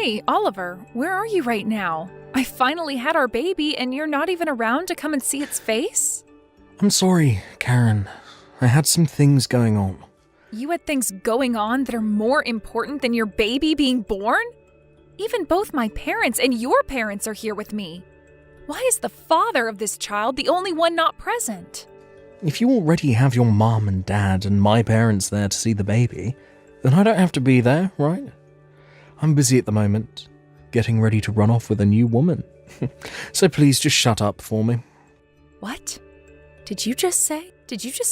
Hey, Oliver, where are you right now? I finally had our baby and you're not even around to come and see its face? I'm sorry, Karen. I had some things going on. You had things going on that are more important than your baby being born? Even both my parents and your parents are here with me. Why is the father of this child the only one not present? If you already have your mum and dad and my parents there to see the baby, then I don't have to be there, right? I'm busy at the moment, getting ready to run off with a new woman. So please just shut up for me. What? Did you just say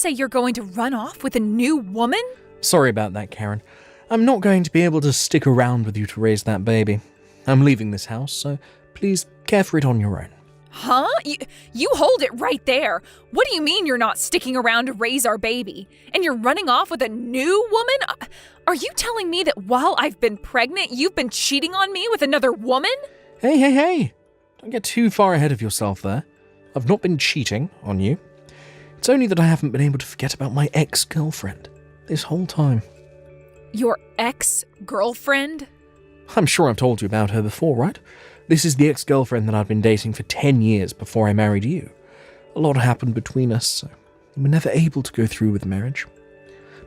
you're going to run off with a new woman? Sorry about that, Karen. I'm not going to be able to stick around with you to raise that baby. I'm leaving this house, so please care for it on your own. Huh? You hold it right there. What do you mean you're not sticking around to raise our baby? And you're running off with a new woman? Are you telling me that while I've been pregnant, you've been cheating on me with another woman? Hey. Don't get too far ahead of yourself there. I've not been cheating on you. It's only that I haven't been able to forget about my ex-girlfriend this whole time. Your ex-girlfriend? I'm sure I've told you about her before, right? This is the ex-girlfriend that I've been dating for 10 years before I married you. A lot happened between us, so we were never able to go through with marriage.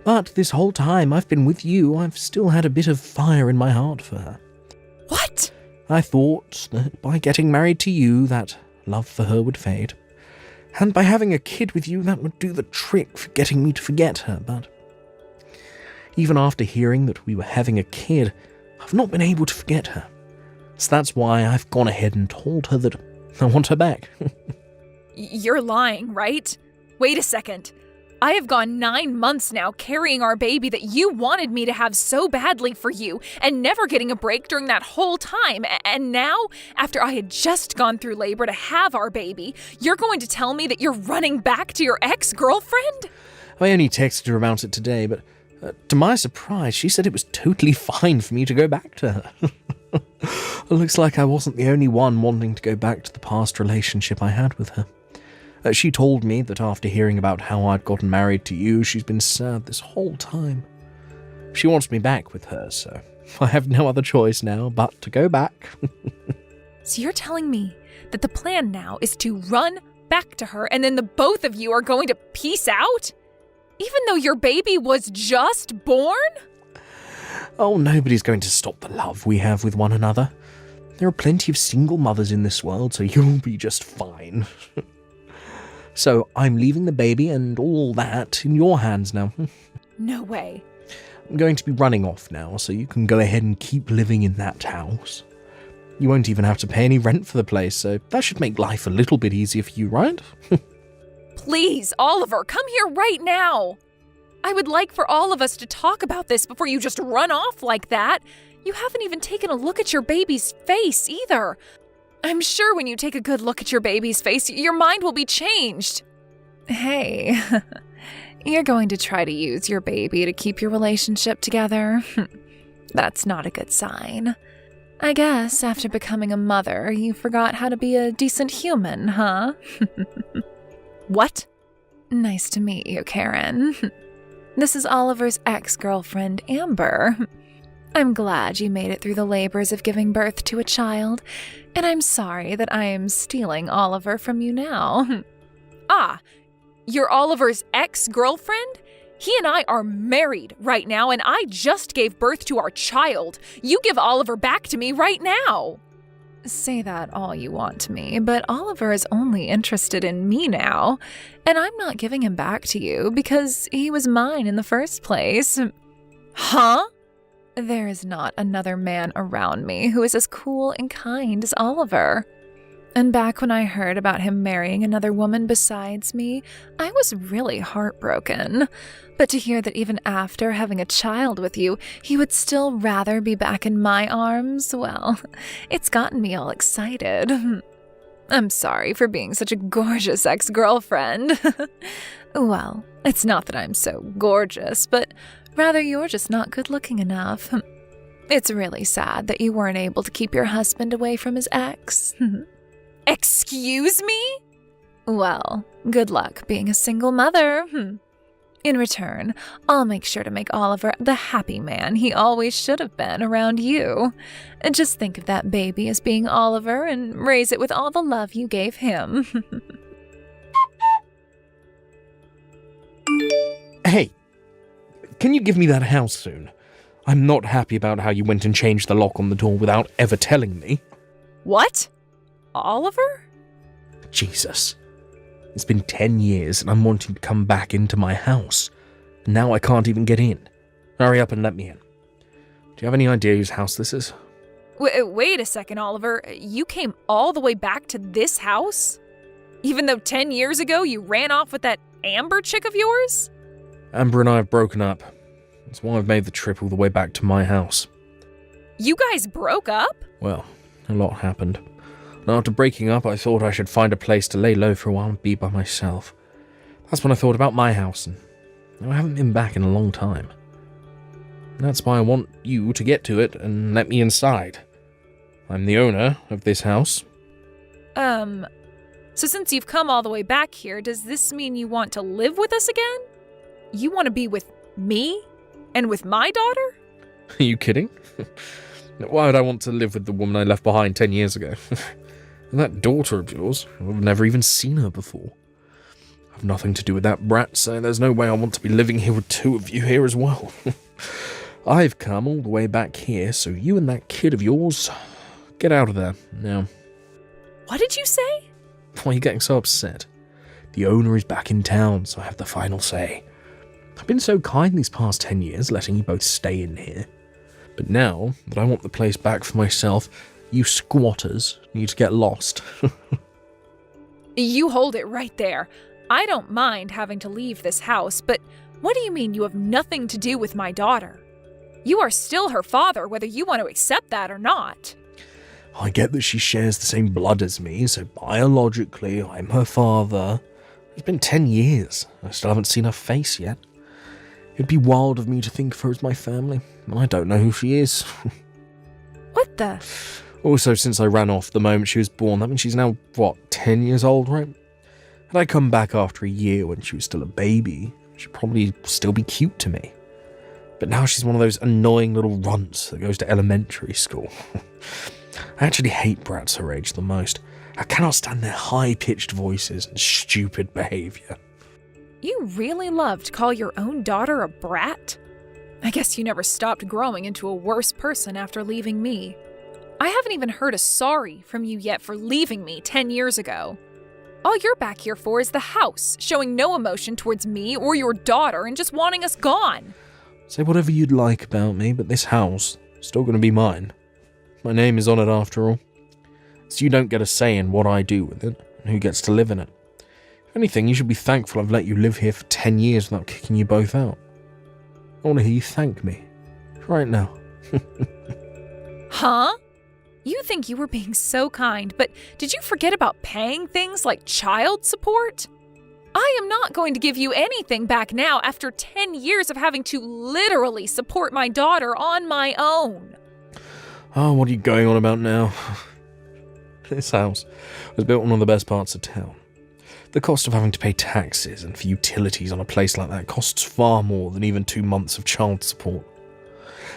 But this whole time I've been with you, I've still had a bit of fire in my heart for her. What? I thought that by getting married to you, that love for her would fade. And by having a kid with you, that would do the trick for getting me to forget her, but even after hearing that we were having a kid, I've not been able to forget her. So that's why I've gone ahead and told her that I want her back. You're lying, right? Wait a second. I have gone 9 months now carrying our baby that you wanted me to have so badly for you and never getting a break during that whole time. And now, after I had just gone through labor to have our baby, you're going to tell me that you're running back to your ex-girlfriend? I only texted her about it today, but to my surprise, she said it was totally fine for me to go back to her. It looks like I wasn't the only one wanting to go back to the past relationship I had with her. She told me that after hearing about how I'd gotten married to you, she's been sad this whole time. She wants me back with her, so I have no other choice now but to go back. So you're telling me that the plan now is to run back to her and then the both of you are going to peace out? Even though your baby was just born? Oh, nobody's going to stop the love we have with one another. There are plenty of single mothers in this world, so you'll be just fine. So I'm leaving the baby and all that in your hands now. No way. I'm going to be running off now, so you can go ahead and keep living in that house. You won't even have to pay any rent for the place, so that should make life a little bit easier for you, right? Please, Oliver, come here right now. I would like for all of us to talk about this before you just run off like that. You haven't even taken a look at your baby's face either. I'm sure when you take a good look at your baby's face, your mind will be changed. Hey, you're going to try to use your baby to keep your relationship together? That's not a good sign. I guess after becoming a mother, you forgot how to be a decent human, huh? What? Nice to meet you, Karen. This is Oliver's ex-girlfriend, Amber. I'm glad you made it through the labors of giving birth to a child, and I'm sorry that I am stealing Oliver from you now. Ah, you're Oliver's ex-girlfriend? He and I are married right now, and I just gave birth to our child. You give Oliver back to me right now. Say that all you want to me, but Oliver is only interested in me now, and I'm not giving him back to you because he was mine in the first place. Huh? There is not another man around me who is as cool and kind as Oliver. And back when I heard about him marrying another woman besides me, I was really heartbroken. But to hear that even after having a child with you, he would still rather be back in my arms, well, it's gotten me all excited. I'm sorry for being such a gorgeous ex-girlfriend. Well, it's not that I'm so gorgeous, but rather you're just not good-looking enough. It's really sad that you weren't able to keep your husband away from his ex. Excuse me? Well, good luck being a single mother. In return, I'll make sure to make Oliver the happy man he always should have been around you. And just think of that baby as being Oliver and raise it with all the love you gave him. Hey, can you give me that house soon? I'm not happy about how you went and changed the lock on the door without ever telling me. What? Oliver? Jesus. It's been 10 years and I'm wanting to come back into my house. And now I can't even get in. Hurry up and let me in. Do you have any idea whose house this is? Wait a second, Oliver. You came all the way back to this house? Even though 10 years ago you ran off with that Amber chick of yours? Amber and I have broken up. That's why I've made the trip all the way back to my house. You guys broke up? Well, a lot happened. And after breaking up, I thought I should find a place to lay low for a while and be by myself. That's when I thought about my house, and I haven't been back in a long time. And that's why I want you to get to it and let me inside. I'm the owner of this house. So since you've come all the way back here, does this mean you want to live with us again? You want to be with me? And with my daughter? Are you kidding? Why would I want to live with the woman I left behind 10 years ago? And that daughter of yours, I've never even seen her before. I've nothing to do with that brat, so there's no way I want to be living here with two of you here as well. I've come all the way back here, so you and that kid of yours, get out of there now. What did you say? Why are you getting so upset? The owner is back in town, so I have the final say. I've been so kind these past 10 years, letting you both stay in here. But now that I want the place back for myself, you squatters need to get lost. You hold it right there. I don't mind having to leave this house, but what do you mean you have nothing to do with my daughter? You are still her father, whether you want to accept that or not. I get that she shares the same blood as me, so biologically I'm her father. It's been 10 years. I still haven't seen her face yet. It'd be wild of me to think of her as my family. I don't know who she is. What the? Also, since I ran off the moment she was born, that means she's now, 10 years old, right? Had I come back after a year when she was still a baby, she'd probably still be cute to me. But now she's one of those annoying little runts that goes to elementary school. I actually hate brats her age the most. I cannot stand their high-pitched voices and stupid behaviour. You really love to call your own daughter a brat? I guess you never stopped growing into a worse person after leaving me. I haven't even heard a sorry from you yet for leaving me 10 years ago. All you're back here for is the house, showing no emotion towards me or your daughter and just wanting us gone. Say whatever you'd like about me, but this house is still going to be mine. My name is on it after all. So you don't get a say in what I do with it and who gets to live in it. If anything, you should be thankful I've let you live here for 10 years without kicking you both out. I want to hear you thank me. Right now. Huh? You think you were being so kind, but did you forget about paying things like child support? I am not going to give you anything back now after 10 years of having to literally support my daughter on my own. Oh, what are you going on about now? This house was built in one of the best parts of town. The cost of having to pay taxes and for utilities on a place like that costs far more than even 2 months of child support.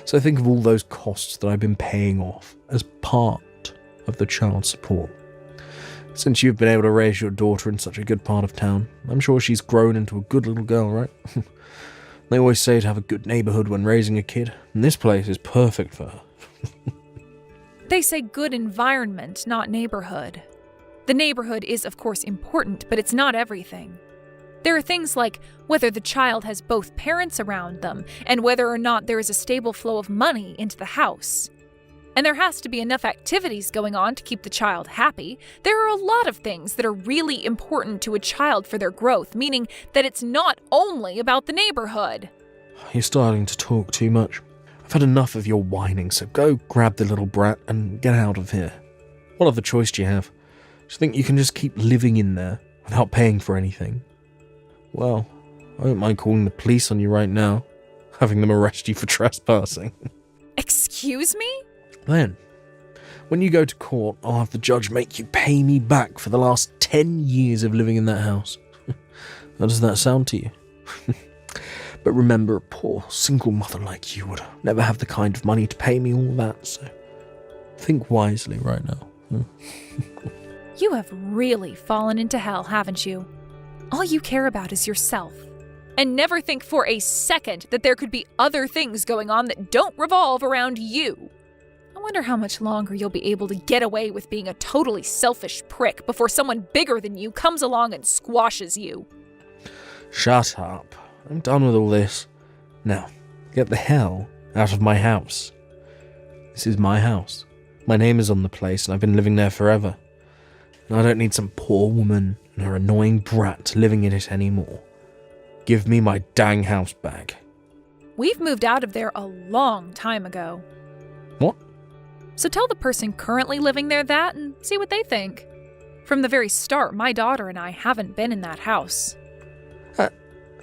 So think of all those costs that I've been paying off as part of the child support. Since you've been able to raise your daughter in such a good part of town, I'm sure she's grown into a good little girl, right? They always say to have a good neighbourhood when raising a kid, and this place is perfect for her. They say good environment, not neighborhood. The neighborhood is, of course, important, but it's not everything. There are things like whether the child has both parents around them and whether or not there is a stable flow of money into the house. And there has to be enough activities going on to keep the child happy. There are a lot of things that are really important to a child for their growth, meaning that it's not only about the neighborhood. You're starting to talk too much. I've had enough of your whining, so go grab the little brat and get out of here. What other choice do you have? Do you think you can just keep living in there without paying for anything? Well, I don't mind calling the police on you right now, having them arrest you for trespassing. Excuse me? Then, when you go to court, I'll have the judge make you pay me back for the last 10 years of living in that house. How does that sound to you? But remember, a poor, single mother like you would never have the kind of money to pay me all that, so think wisely right now. You have really fallen into hell, haven't you? All you care about is yourself. And never think for a second that there could be other things going on that don't revolve around you. I wonder how much longer you'll be able to get away with being a totally selfish prick before someone bigger than you comes along and squashes you. Shut up. I'm done with all this. Now, get the hell out of my house. This is my house. My name is on the place and I've been living there forever. And I don't need some poor woman and her annoying brat living in it anymore. Give me my dang house back. We've moved out of there a long time ago. What? So tell the person currently living there that and see what they think. From the very start, my daughter and I haven't been in that house.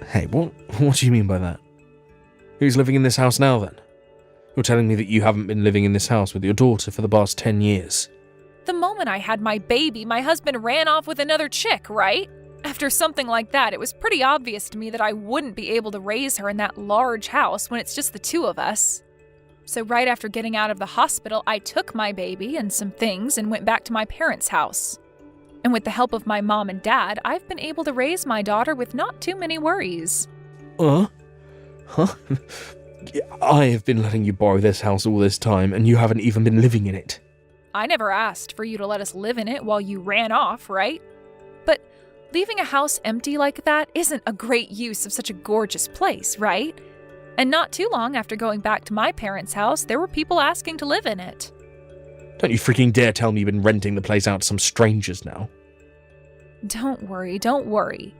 Hey, what do you mean by that? Who's living in this house now, then? You're telling me that you haven't been living in this house with your daughter for the past 10 years. The moment I had my baby, my husband ran off with another chick, right? After something like that, it was pretty obvious to me that I wouldn't be able to raise her in that large house when it's just the two of us. So right after getting out of the hospital, I took my baby and some things and went back to my parents' house. And with the help of my mom and dad, I've been able to raise my daughter with not too many worries. Huh? I have been letting you borrow this house all this time, and you haven't even been living in it. I never asked for you to let us live in it while you ran off, right? But leaving a house empty like that isn't a great use of such a gorgeous place, right? And not too long after going back to my parents' house, there were people asking to live in it. Don't you freaking dare tell me you've been renting the place out to some strangers now. Don't worry.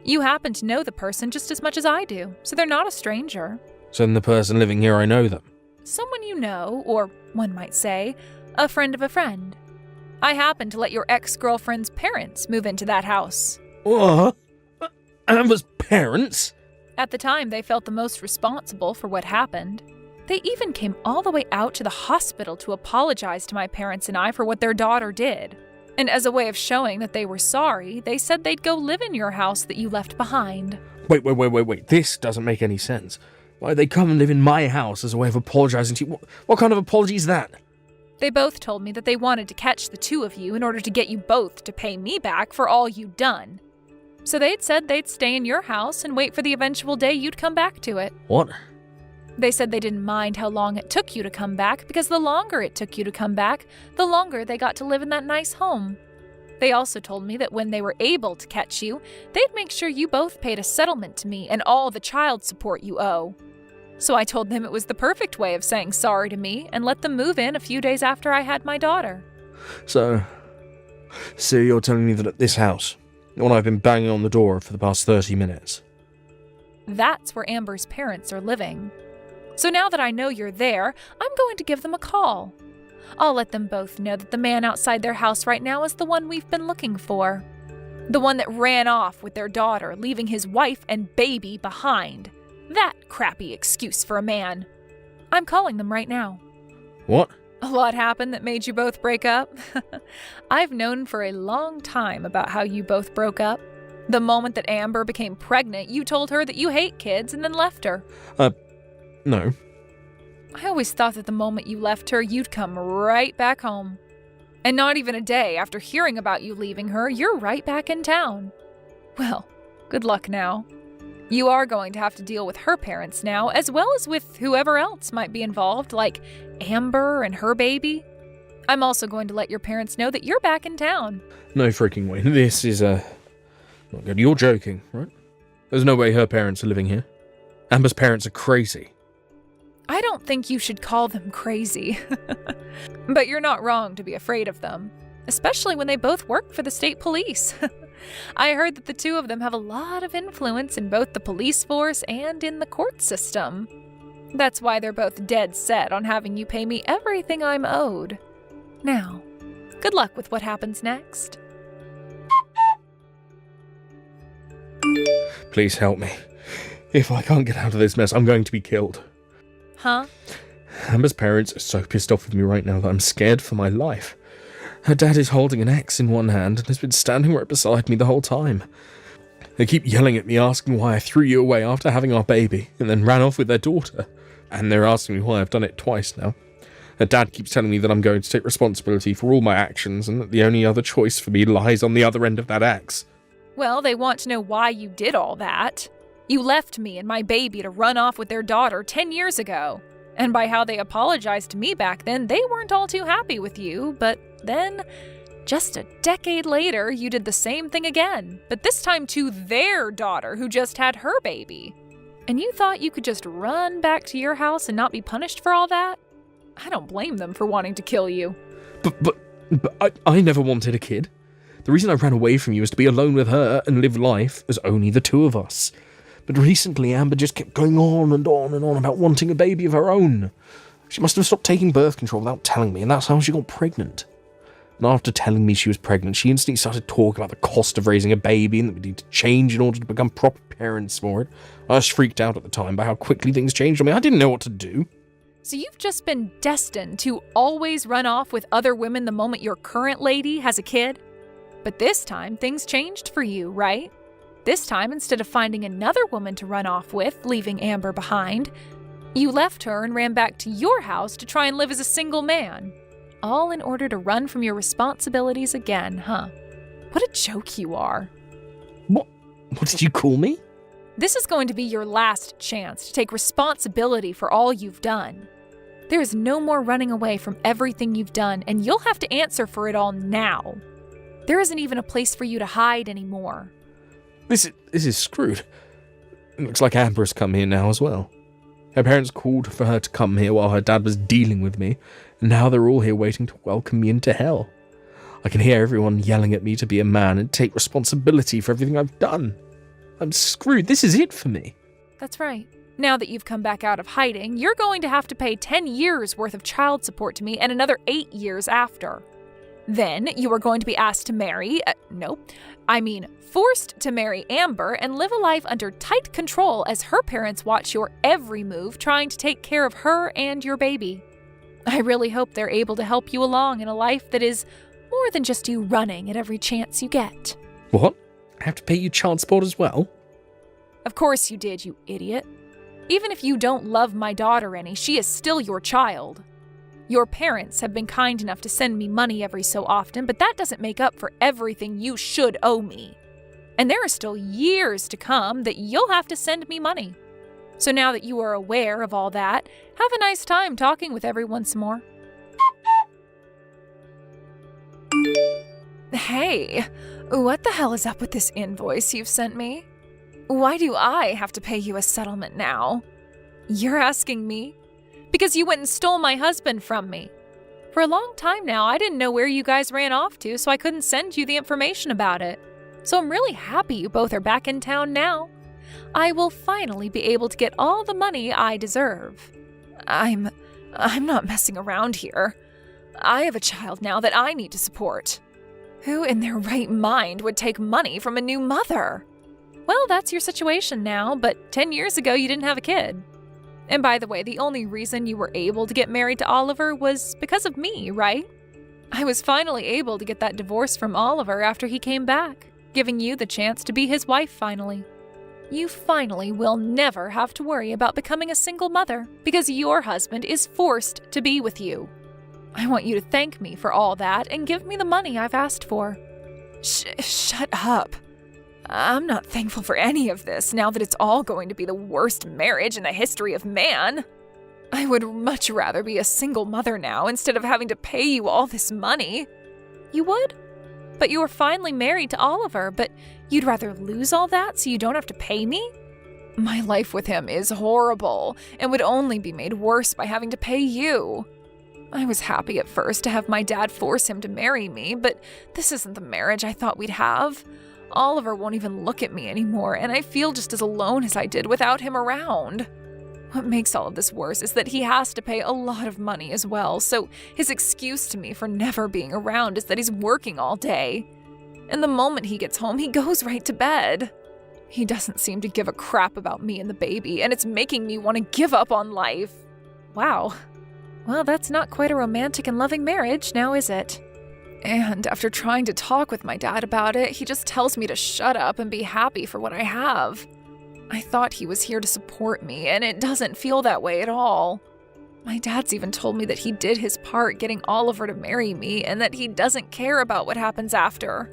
You happen to know the person just as much as I do, so they're not a stranger. So then the person living here, I know them. Someone you know, or one might say, a friend of a friend. I happen to let your ex-girlfriend's parents move into that house. What? Amber's parents? At the time, they felt the most responsible for what happened. They even came all the way out to the hospital to apologize to my parents and I for what their daughter did. And as a way of showing that they were sorry, they said they'd go live in your house that you left behind. Wait. This doesn't make any sense. Why'd they come and live in my house as a way of apologizing to you? What kind of apology is that? They both told me that they wanted to catch the two of you in order to get you both to pay me back for all you'd done. So they'd said they'd stay in your house and wait for the eventual day you'd come back to it. What? They said they didn't mind how long it took you to come back because the longer it took you to come back, the longer they got to live in that nice home. They also told me that when they were able to catch you, they'd make sure you both paid a settlement to me and all the child support you owe. So I told them it was the perfect way of saying sorry to me and let them move in a few days after I had my daughter. So you're telling me that at this house, the one I've been banging on the door for the past 30 minutes. That's where Amber's parents are living. So now that I know you're there, I'm going to give them a call. I'll let them both know that the man outside their house right now is the one we've been looking for. The one that ran off with their daughter, leaving his wife and baby behind. That crappy excuse for a man. I'm calling them right now. What? A lot happened that made you both break up. I've known for a long time about how you both broke up. The moment that Amber became pregnant, you told her that you hate kids and then left her. No. I always thought that the moment you left her, you'd come right back home. And not even a day after hearing about you leaving her, you're right back in town. Well, good luck now. You are going to have to deal with her parents now, as well as with whoever else might be involved, like Amber and her baby. I'm also going to let your parents know that you're back in town. No freaking way. This is, not good. You're joking, right? There's no way her parents are living here. Amber's parents are crazy. I don't think you should call them crazy. But you're not wrong to be afraid of them, especially when they both work for the state police. I heard that the two of them have a lot of influence in both the police force and in the court system. That's why they're both dead set on having you pay me everything I'm owed. Now, good luck with what happens next. Please help me. If I can't get out of this mess, I'm going to be killed. Huh? Amber's parents are so pissed off with me right now that I'm scared for my life. Her dad is holding an axe in one hand and has been standing right beside me the whole time. They keep yelling at me, asking why I threw you away after having our baby, and then ran off with their daughter. And they're asking me why I've done it twice now. Her dad keeps telling me that I'm going to take responsibility for all my actions, and that the only other choice for me lies on the other end of that X. Well, they want to know why you did all that. You left me and my baby to run off with their daughter 10 years ago. And by how they apologized to me back then, they weren't all too happy with you, but then, just a decade later, you did the same thing again, but this time to their daughter who just had her baby. And you thought you could just run back to your house and not be punished for all that? I don't blame them for wanting to kill you. But I never wanted a kid. The reason I ran away from you was to be alone with her and live life as only the two of us. But recently Amber just kept going on and on and on about wanting a baby of her own. She must have stopped taking birth control without telling me, and that's how she got pregnant. And after telling me she was pregnant, she instantly started talking about the cost of raising a baby and that we need to change in order to become proper parents for it. I was freaked out at the time by how quickly things changed on me. I didn't know what to do. So you've just been destined to always run off with other women the moment your current lady has a kid? But this time, things changed for you, right? This time, instead of finding another woman to run off with, leaving Amber behind, you left her and ran back to your house to try and live as a single man. All in order to run from your responsibilities again, huh? What a joke you are. What did you call me? This is going to be your last chance to take responsibility for all you've done. There is no more running away from everything you've done, and you'll have to answer for it all now. There isn't even a place for you to hide anymore. This is screwed. It looks like Amber's come here now as well. Her parents called for her to come here while her dad was dealing with me, and now they're all here waiting to welcome me into hell. I can hear everyone yelling at me to be a man and take responsibility for everything I've done. I'm screwed. This is it for me. That's right. Now that you've come back out of hiding, you're going to have to pay 10 years worth of child support to me and another 8 years after. Then you are going to be asked to marry, forced to marry Amber and live a life under tight control as her parents watch your every move, trying to take care of her and your baby. I really hope they're able to help you along in a life that is more than just you running at every chance you get. What? I have to pay you child support as well? Of course you did, you idiot. Even if you don't love my daughter any, she is still your child. Your parents have been kind enough to send me money every so often, but that doesn't make up for everything you should owe me. And there are still years to come that you'll have to send me money. So now that you are aware of all that, have a nice time talking with everyone some more. Hey, what the hell is up with this invoice you've sent me? Why do I have to pay you a settlement now? You're asking me? Because you went and stole my husband from me. For a long time now, I didn't know where you guys ran off to, so I couldn't send you the information about it. So I'm really happy you both are back in town now. I will finally be able to get all the money I deserve. I'm not messing around here. I have a child now that I need to support. Who in their right mind would take money from a new mother? Well, that's your situation now, but 10 years ago you didn't have a kid. And by the way, the only reason you were able to get married to Oliver was because of me, right? I was finally able to get that divorce from Oliver after he came back, giving you the chance to be his wife finally. You finally will never have to worry about becoming a single mother because your husband is forced to be with you. I want you to thank me for all that and give me the money I've asked for. Shut up. I'm not thankful for any of this now that it's all going to be the worst marriage in the history of man. I would much rather be a single mother now instead of having to pay you all this money. You would? But you were finally married to Oliver, but you'd rather lose all that so you don't have to pay me? My life with him is horrible and would only be made worse by having to pay you. I was happy at first to have my dad force him to marry me, but this isn't the marriage I thought we'd have. Oliver won't even look at me anymore, and I feel just as alone as I did without him around. What makes all of this worse is that he has to pay a lot of money as well, so his excuse to me for never being around is that he's working all day. And the moment he gets home, he goes right to bed. He doesn't seem to give a crap about me and the baby, and it's making me want to give up on life. Wow. Well, that's not quite a romantic and loving marriage, now is it? And after trying to talk with my dad about it, he just tells me to shut up and be happy for what I have. I thought he was here to support me, and it doesn't feel that way at all. My dad's even told me that he did his part getting Oliver to marry me and that he doesn't care about what happens after.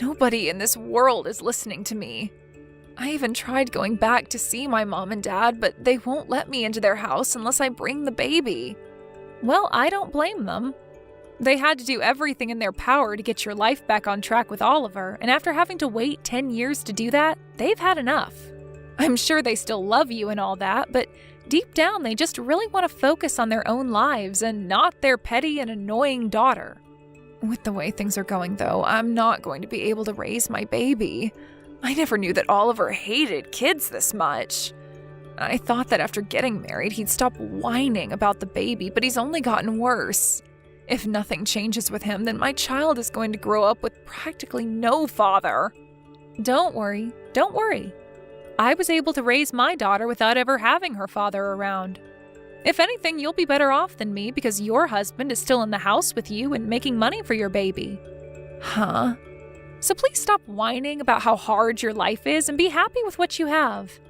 Nobody in this world is listening to me. I even tried going back to see my mom and dad, but they won't let me into their house unless I bring the baby. Well, I don't blame them. They had to do everything in their power to get your life back on track with Oliver, and after having to wait 10 years to do that, they've had enough. I'm sure they still love you and all that, but deep down they just really want to focus on their own lives and not their petty and annoying daughter. With the way things are going, though, I'm not going to be able to raise my baby. I never knew that Oliver hated kids this much. I thought that after getting married, he'd stop whining about the baby, but he's only gotten worse. If nothing changes with him, then my child is going to grow up with practically no father. Don't worry. I was able to raise my daughter without ever having her father around. If anything, you'll be better off than me because your husband is still in the house with you and making money for your baby. Huh? So please stop whining about how hard your life is and be happy with what you have.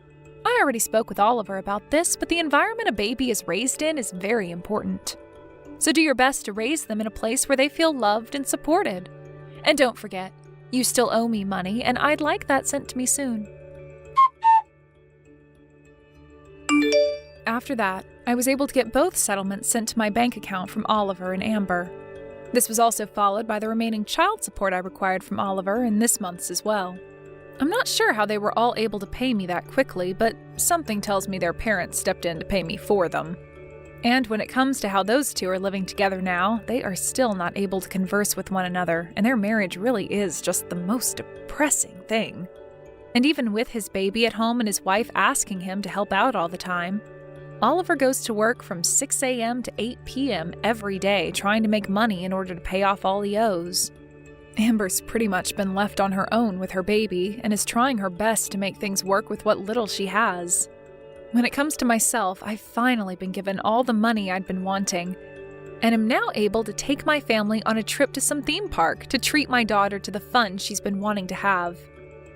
I already spoke with Oliver about this, but the environment a baby is raised in is very important. So do your best to raise them in a place where they feel loved and supported. And don't forget, you still owe me money, and I'd like that sent to me soon. After that, I was able to get both settlements sent to my bank account from Oliver and Amber. This was also followed by the remaining child support I required from Oliver in this month's as well. I'm not sure how they were all able to pay me that quickly, but something tells me their parents stepped in to pay me for them. And when it comes to how those two are living together now, they are still not able to converse with one another, and their marriage really is just the most depressing thing. And even with his baby at home and his wife asking him to help out all the time, Oliver goes to work from 6 a.m. to 8 p.m. every day trying to make money in order to pay off all he owes. Amber's pretty much been left on her own with her baby and is trying her best to make things work with what little she has. When it comes to myself, I've finally been given all the money I'd been wanting, and am now able to take my family on a trip to some theme park to treat my daughter to the fun she's been wanting to have.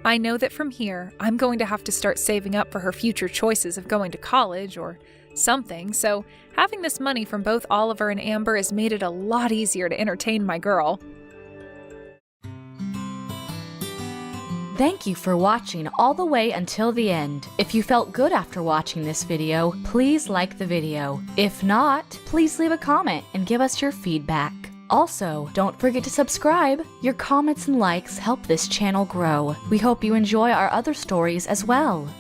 I know that from here, I'm going to have to start saving up for her future choices of going to college or something, so having this money from both Oliver and Amber has made it a lot easier to entertain my girl. Thank you for watching all the way until the end. If you felt good after watching this video, please like the video. If not, please leave a comment and give us your feedback. Also, don't forget to subscribe. Your comments and likes help this channel grow. We hope you enjoy our other stories as well.